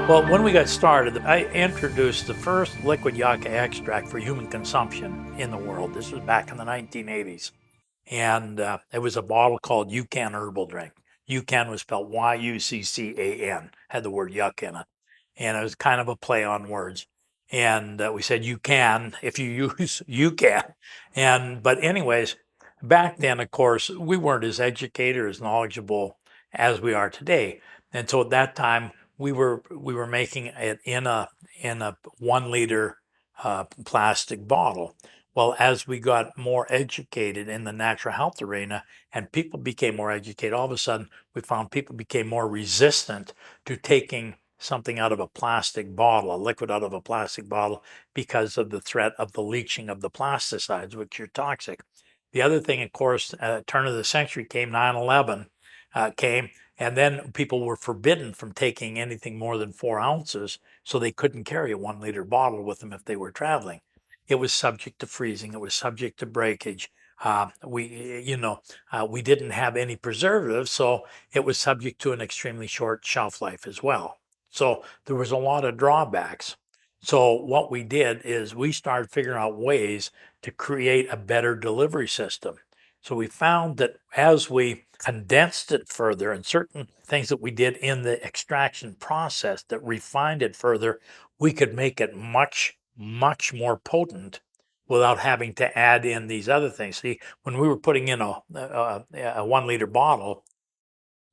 Well, when we got started, I introduced the first liquid yucca extract for human consumption in the world. This was back in the 1980s. And it was a bottle called UCAN Herbal Drink. UCAN was spelled Y-U-C-C-A-N, had the word yuck in it. And it was kind of a play on words. And we said, you can, if you use, you can. But anyways, back then, of course, we weren't as educated or as knowledgeable as we are today. And so at that time, we were making it in a 1 liter plastic bottle. Well, as we got more educated in the natural health arena and people became more educated, all of a sudden we found people became more resistant to taking something out of a plastic bottle, a liquid out of a plastic bottle, because of the threat of the leaching of the plasticides, which are toxic. The other thing, of course, turn of the century came, 9/11 came, and then people were forbidden from taking anything more than 4 ounces, so they couldn't carry a 1 liter bottle with them if they were traveling. It was subject to freezing. It was subject to breakage. We didn't have any preservatives, so it was subject to an extremely short shelf life as well. So there was a lot of drawbacks. So what we did is we started figuring out ways to create a better delivery system. So we found that as we condensed it further and certain things that we did in the extraction process that refined it further, we could make it much, much more potent without having to add in these other things. See, when we were putting in a 1 liter bottle,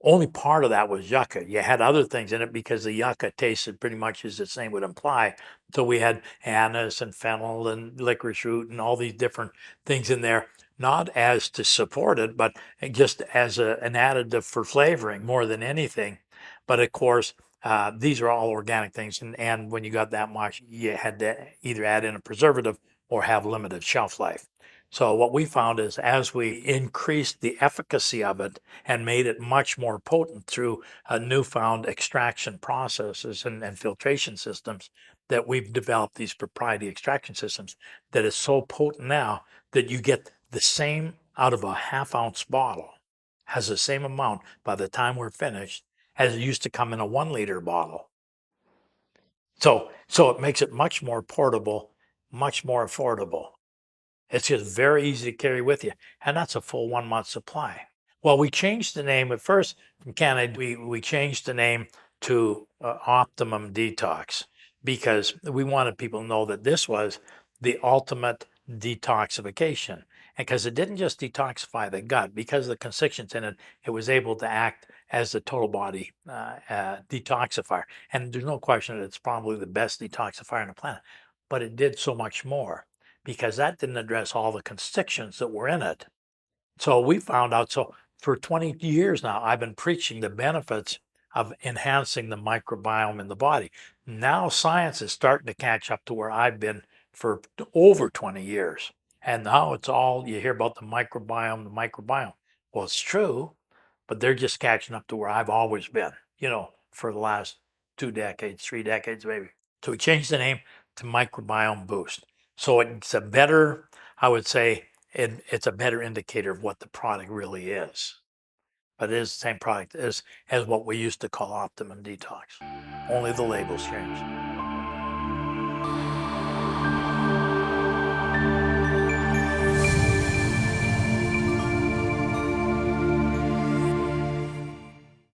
only part of that was yucca. You had other things in it because the yucca tasted pretty much as its name would imply. So we had anise and fennel and licorice root and all these different things in there, not as to support it, but just as an additive for flavoring more than anything. But of course, these are all organic things. And when you got that much, you had to either add in a preservative or have limited shelf life. So what we found is as we increased the efficacy of it and made it much more potent through newfound extraction processes and filtration systems, that we've developed these proprietary extraction systems that is so potent now that you get the same out of a half-ounce bottle, has the same amount by the time we're finished as it used to come in a 1 liter bottle. So it makes it much more portable, much more affordable. It's just very easy to carry with you, and that's a full 1 month supply. Well, we changed the name at first from Canada. We changed the name to Optimum D-Tox because we wanted people to know that this was the ultimate detoxification. And because it didn't just detoxify the gut, because of the constituents in it, it was able to act as the total body detoxifier. And there's no question that it's probably the best detoxifier on the planet, but it did so much more because that didn't address all the constituents that were in it. So we found out, so for 20 years now, I've been preaching the benefits of enhancing the microbiome in the body. Now science is starting to catch up to where I've been for over 20 years. And now it's all you hear about the microbiome, the microbiome. Well, it's true, but they're just catching up to where I've always been, for the last 2 decades, 3 decades, maybe. So we changed the name to Microbiome Boost. So it's a better, I would say, it's a better indicator of what the product really is. But it is the same product as what we used to call Optimum Detox. Only the labels changed.